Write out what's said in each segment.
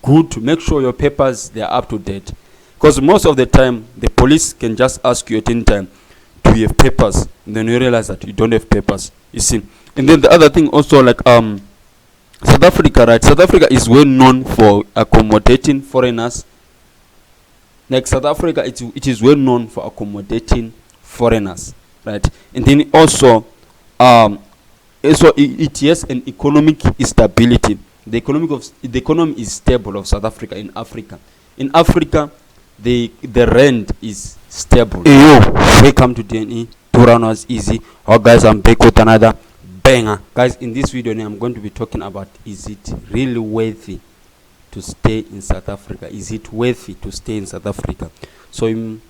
good to make sure your papers, they are up to date, because most of the time the police can just ask you at any time, do you have papers? And then you realize that you don't have papers, you see. And then the other thing also, like South Africa, right? South Africa is well known for accommodating foreigners. Like South Africa, it is well known for accommodating foreigners, right? And then also it has an economic stability. The economy is stable of South Africa in Africa. In Africa, the rand is stable. Hey, yo, welcome to DNE. 2 round was easy. Oh guys, I'm back with another banger. Guys, in this video I'm going to be talking about, is it really worthy to stay in South Africa? Is it worthy to stay in South Africa? So in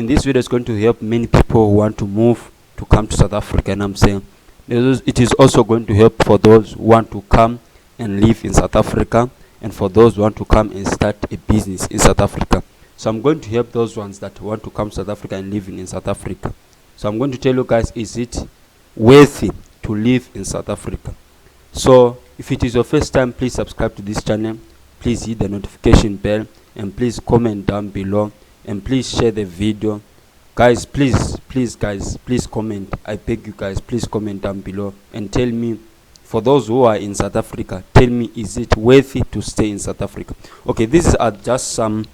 this video, it's going to help many people who want to move to come to South Africa, and I'm saying it is also going to help for those who want to come and live in South Africa, and for those who want to come and start a business in South Africa. So I'm going to help those ones that want to come to South Africa and live in South Africa. So I'm going to tell you guys, is it worthy to live in South Africa? So if it is your first time, please subscribe to this channel, please hit the notification bell, and please comment down below, and please share the video. Guys, please comment. I beg you guys, please comment down below and tell me, for those who are in South Africa, tell me, is it worthy to stay in South Africa? Okay, these are just some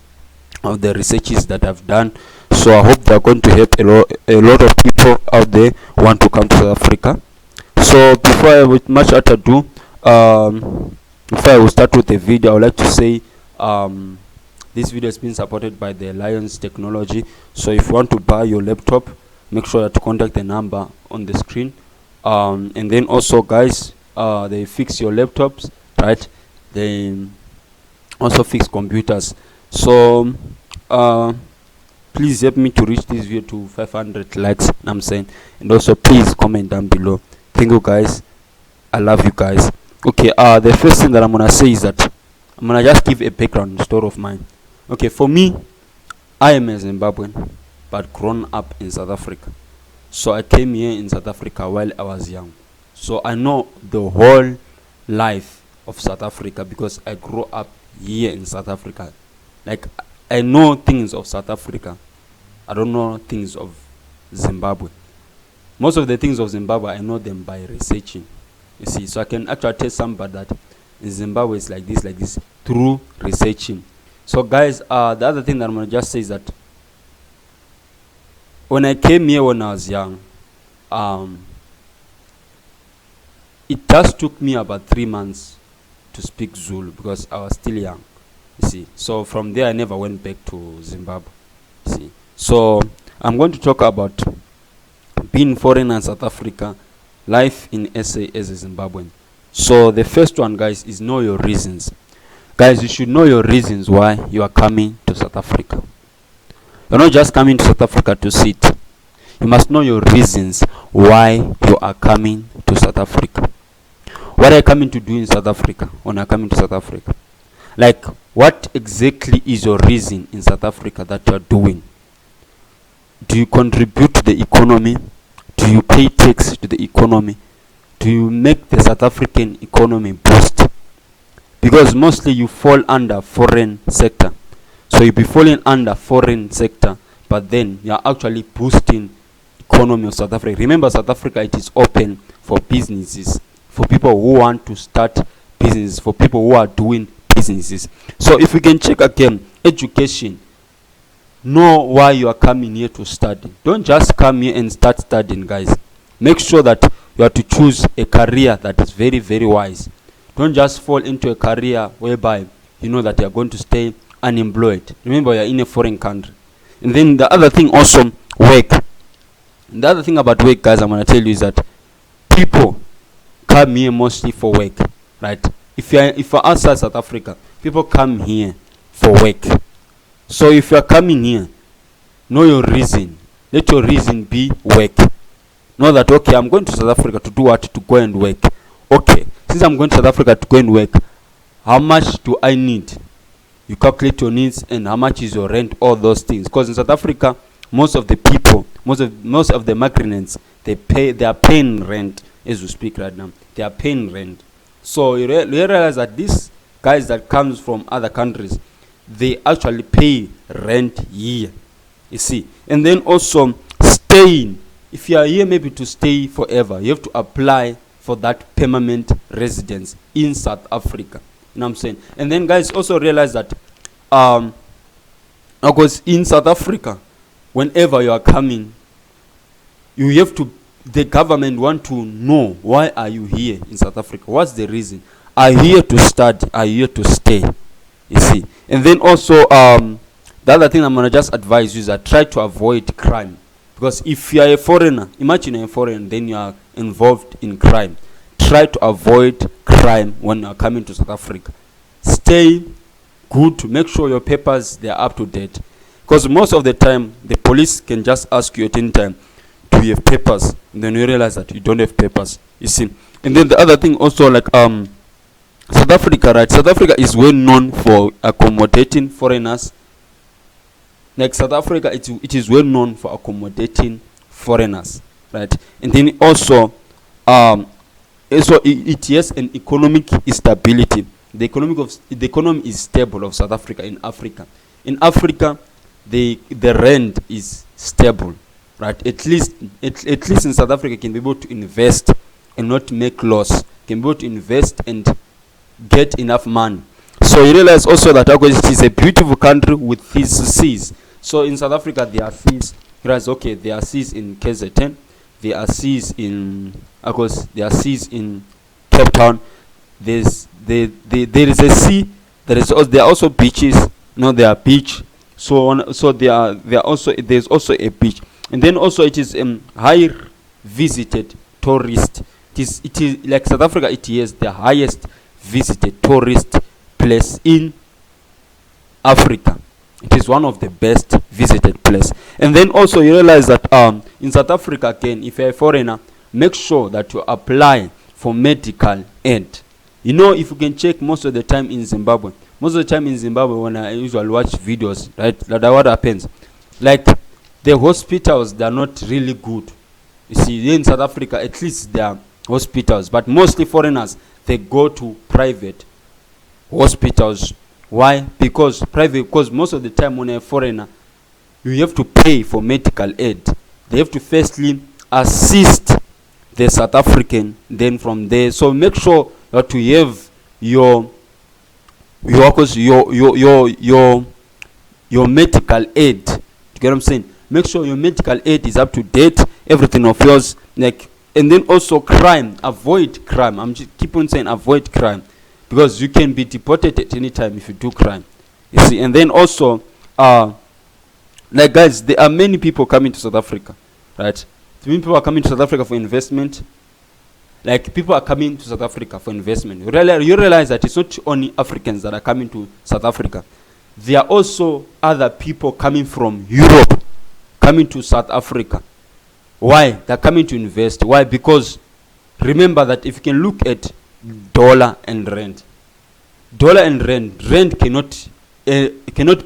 of the researches that I've done, so I hope they're going to help a lot of people out there who want to come to South Africa. So before with much ado, before I will start with the video, I would like to say this video has been supported by the Lions Technology. So if you want to buy your laptop, make sure that you contact the number on the screen. And then also, guys, they fix your laptops, right? They also fix computers. So please help me to reach this video to 500 likes, I'm saying, and also please comment down below. Thank you guys, I love you guys. Okay, the first thing that I'm gonna say is that I'm gonna just give a background story of mine. Okay, for me, I am a Zimbabwean but grown up in South Africa. So I came here in South Africa while I was young, so I know the whole life of South Africa because I grew up here in South Africa. Like, I know things of South Africa, I don't know things of Zimbabwe. Most of the things of Zimbabwe, I know them by researching, you see. So I can actually tell somebody that in Zimbabwe it's like this through researching. So guys, the other thing that I'm gonna just say is that when I came here when I was young, it just took me about 3 months to speak Zulu because I was still young, you see. So from there I never went back to Zimbabwe, you see. So I'm going to talk about being foreign in South Africa, life in SA as a Zimbabwean. So the first one, guys, is know your reasons. Guys, you should know your reasons why you are coming to South Africa. You're not just coming to South Africa to sit. You must know your reasons why you are coming to South Africa. What are you coming to do in South Africa when you're coming to South Africa? Like, what exactly is your reason in South Africa that you're doing? Do you contribute to the economy? Do you pay tax to the economy? Do you make the South African economy boost? Because mostly you fall under foreign sector. So you'll be falling under foreign sector, but then you're actually boosting economy of South Africa. Remember, South Africa, it is open for businesses, for people who want to start business, for people who are doing businesses. So if we can check again, education. Know why you are coming here to study. Don't just come here and start studying, guys. Make sure that you have to choose a career that is very, very wise. Don't just fall into a career whereby you know that you are going to stay unemployed. Remember, you are in a foreign country. And then the other thing also, work. And the other thing about work, guys, I'm going to tell you is that people come here mostly for work, right? If you're outside South Africa, people come here for work. So if you are coming here, know your reason. Let your reason be work. Know that, okay, I'm going to South Africa to do what? To go and work. Okay, since I'm going to South Africa to go and work, how much do I need? You calculate your needs and how much is your rent, all those things. Because in South Africa, most of the people, most of the migrants, they are paying rent as we speak right now. They are paying rent. So you realize that this guys that comes from other countries, they actually pay rent here, you see. And then also staying, if you are here maybe to stay forever, you have to apply for that permanent residence in South Africa, you know what I'm saying. And then guys also realize that because in South Africa, whenever you are coming, you have to, the government want to know, why are you here in South Africa? What's the reason? Are you here to study? Are you here to stay? You see. And then also the other thing I'm gonna just advise you is that try to avoid crime, because if you are a foreigner, imagine you're a foreigner, then you are involved in crime. Try to avoid crime when you are coming to South Africa. Stay good, make sure your papers, they are up to date, because most of the time the police can just ask you at any time, do you have papers? And then you realize that you don't have papers, you see. And then the other thing also, like South Africa, right? South Africa is well known for accommodating foreigners. Like South Africa, it is well known for accommodating foreigners, right? And then also it has an economic stability. The economy is stable of South Africa in Africa. In Africa, the rent is stable, right? At least in South Africa, can be able to invest and not make loss. Can be able to invest and get enough money. So you realize also that it is a beautiful country with these seas. So in South Africa, there are seas. Whereas there are seas in KZN, there are seas in Cape Town. There is a sea. There are also beaches. There are beach. There's also a beach. And then also it is high visited tourist. It is like South Africa. It is the highest visited tourist place in Africa. It is one of the best visited place. And then also you realize that in South Africa, again, if you're a foreigner, make sure that you apply for medical aid. If you can check, most of the time in Zimbabwe, when I usually watch videos, right, that what happens, like the hospitals, they're not really good. You see, in South Africa, at least there are hospitals, but mostly foreigners, they go to private hospitals. Why? Because most of the time when you're a foreigner, you have to pay for medical aid. They have to firstly assist the South African, then from there. So make sure that you have your medical aid. You get what I'm saying? Make sure your medical aid is up to date, everything of yours. And then also crime. Avoid crime. I'm just keep on saying avoid crime, because you can be deported at any time if you do crime. You see. And then also guys, there are many people coming to South Africa, right? Many people are coming to South Africa for investment. Like people are coming to South Africa for investment. You realize that it's not only Africans that are coming to South Africa. There are also other people coming from Europe coming to South Africa. Why? They're coming to invest. Why? Because remember that if you can look at dollar and rent cannot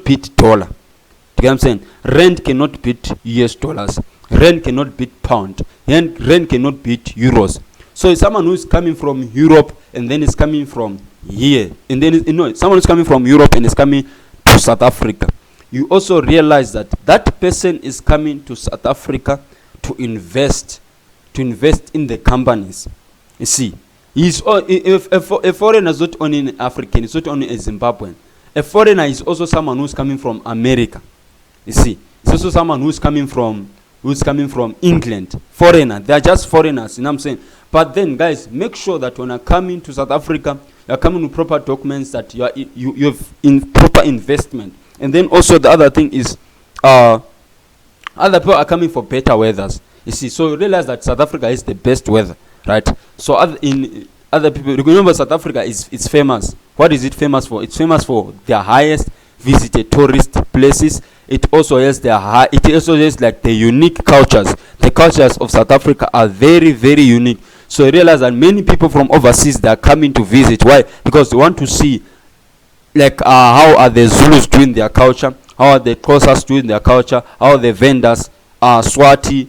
beat dollar. You get what I'm saying? Rent cannot beat US dollars. Rent cannot beat pound. Rent cannot beat euros. So it's someone who is coming from Europe and then is coming from here, and then someone who's coming from Europe and is coming to South Africa. You also realize that that person is coming to South Africa to invest in the companies. You see, a foreigner is not only an African, it's not only a Zimbabwean. A foreigner is also someone who's coming from America. You see, it's also someone who's coming from England. Foreigner, they are just foreigners. You know what I'm saying? But then, guys, make sure that when you're coming to South Africa, you're coming with proper documents, that you have in proper investment. And then also the other thing is, other people are coming for better weathers. You see, so you realize that South Africa is the best weather, right? So other people, remember South Africa is famous. What is it famous for? It's famous for their highest visited tourist places. It also has like the unique cultures. The cultures of South Africa are very, very unique. So you realize that many people from overseas, they are coming to visit. Why? Because they want to see, like, how are the Zulus doing their culture, how are the Xhosas doing their culture, how are the vendors, Swati,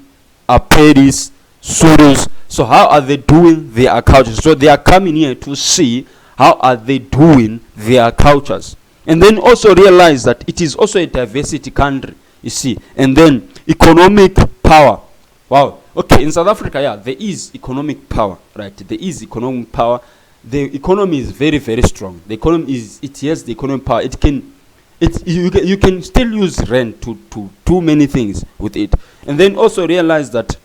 Pedis, Surus. So how are they doing their culture? So they are coming here to see how are they doing their cultures. And then also realize that it is also a diversity country, you see. And then economic power. Wow. Okay, in South Africa, yeah, there is economic power, right? There is economic power. The economy is very, very strong. The economy is, it has the economic power. You can still use rent to do many things with it. And then also realize that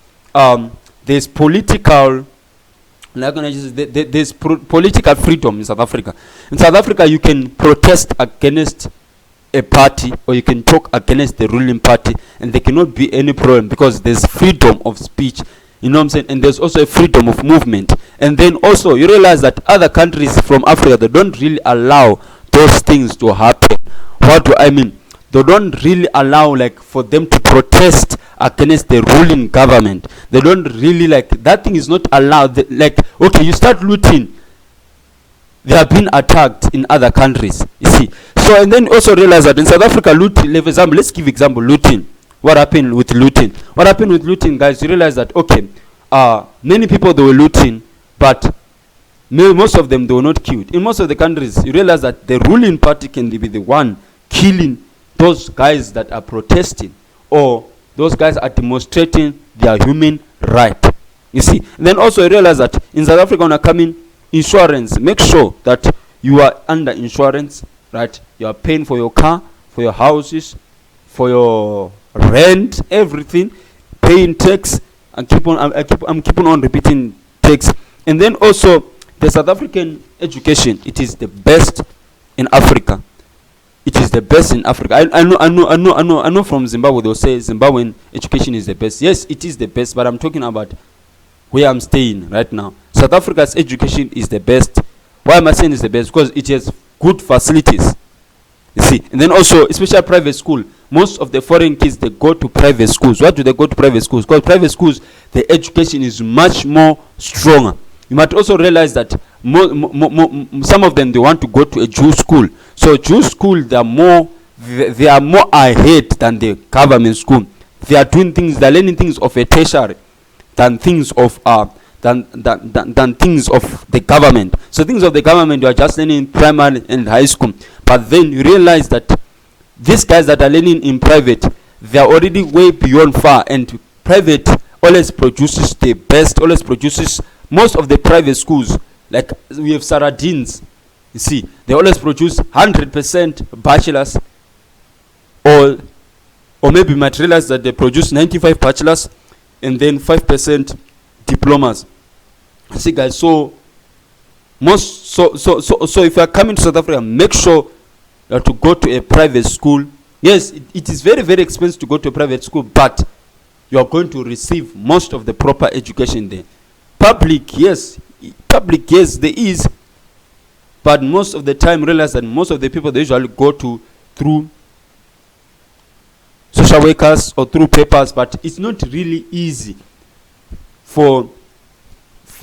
there's political, there's political freedom in South Africa. In South Africa, you can protest against a party, or you can talk against the ruling party, and there cannot be any problem because there's freedom of speech. You know what I'm saying? And there's also a freedom of movement. And then also you realize that other countries from Africa, they don't really allow those things to happen. What do I mean? They don't really allow like for them to protest against the ruling government. They don't really like that thing is not allowed. Like, okay, you start looting, they have been attacked in other countries, you see. So, and then also realize that in South Africa, looting, example, let's give example, looting. What happened with looting? What happened with looting, guys? You realize that, okay, many people, they were looting, but most of them, they were not killed. In most of the countries, you realize that the ruling party can be the one killing those guys that are protesting, or those guys are demonstrating their human right, you see. And then also you realize that in South Africa, when coming insurance, make sure that you are under insurance, right? You are paying for your car, for your houses, for your rent, everything, paying tax, and I'm keeping on repeating tax. And then also the South African education, it is the best in Africa. It is the best in Africa. I know from Zimbabwe they'll say Zimbabwean education is the best. Yes, it is the best, but I'm talking about where I'm staying right now. South Africa's education is the best. Why am I saying it's the best? Because it has good facilities, you see. And then also, especially private school, most of the foreign kids, they go to private schools. Why do they go to private schools? Because private schools, the education is much more stronger. You might also realize that some of them, they want to go to a Jewish school. So Jewish school, they are more ahead than the government school. They are doing things, they are learning things of a tertiary than things of than things of the government. So things of the government, you are just learning in primary and high school. But then you realize that these guys that are learning in private, they are already way beyond far, and private always produces the best, always produces most of the private schools. Like we have Saradins, you see, they always produce 100% bachelors, or maybe you might realize that they produce 95 bachelors and then 5% diplomas. See guys, so if you are coming to South Africa, make sure that to go to a private school. Yes, it is very, very expensive to go to a private school, but you are going to receive most of the proper education there. Public, yes, there is, but most of the time realize that most of the people, they usually go to through social workers or through papers, but it's not really easy for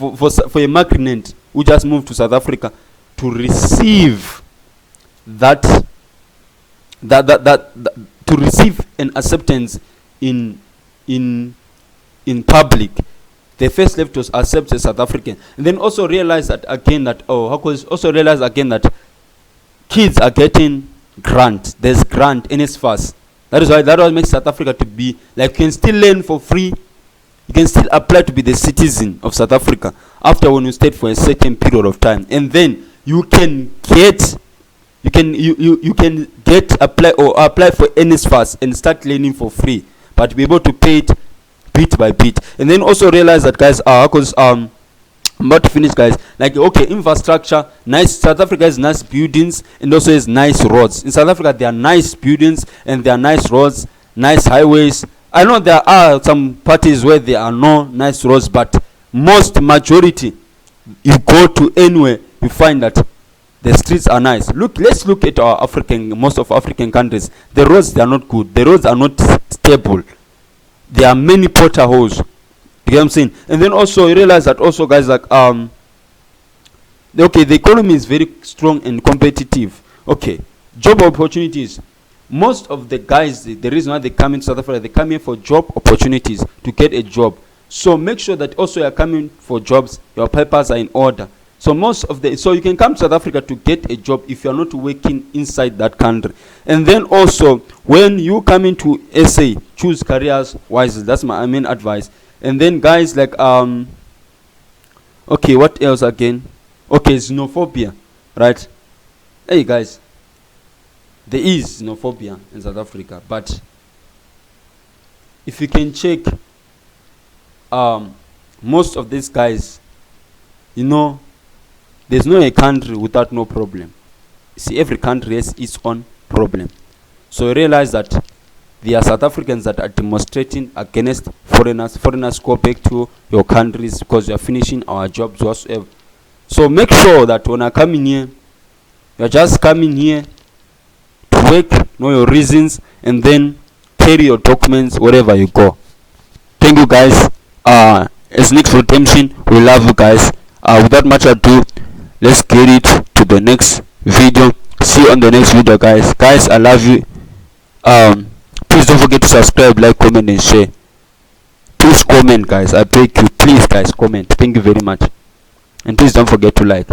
a migrant who just moved to South Africa to receive to receive an acceptance in public. They first left to accept a South African, and then also realize that again that kids are getting grant. There's grant in its fast. That is what makes South Africa to be like, you can still learn for free. You can still apply to be the citizen of South Africa after when you stayed for a certain period of time, and then you can apply for NSFAS and start learning for free, but be able to pay it bit by bit. And then also realize that, guys, because I'm about to finish, guys. Like, okay, infrastructure, nice. South Africa has nice buildings and also has nice roads. In South Africa, there are nice buildings and there are nice roads, nice highways. I know there are some parties where there are no nice roads, but majority, you go to anywhere, you find that the streets are nice. Let's look at most of African countries. The roads, they are not good. The roads are not stable. There are many potholes. You get what I'm saying? And then also you realize that also, guys, like the economy is very strong and competitive. Okay, job opportunities. Most of the guys, the reason why they come in South Africa, they come here for job opportunities, to get a job. So make sure that also you're coming for jobs, your papers are in order. So so you can come to South Africa to get a job if you are not working inside that country. And then also, when you come into SA, choose careers wisely. That's my main advice. And then guys, like okay, what else again? Okay, xenophobia, right? Hey guys, there is xenophobia in South Africa, but if you can check, most of these guys, there's no a country without no problem. See, every country has its own problem. So realize that there are South Africans that are demonstrating against foreigners. Foreigners go back to your countries because you are finishing our jobs whatsoever. So make sure that when I come in here, you're just coming here to work, know your reasons, and then carry your documents wherever you go. Thank you guys. It's Nick's Redemption. We love you guys. Without much ado, let's get it to the next video. See you on the next video, guys. I love you. Please don't forget to subscribe, like, comment, and share. Please comment, guys. I beg you. Please, guys, comment. Thank you very much. And please don't forget to like.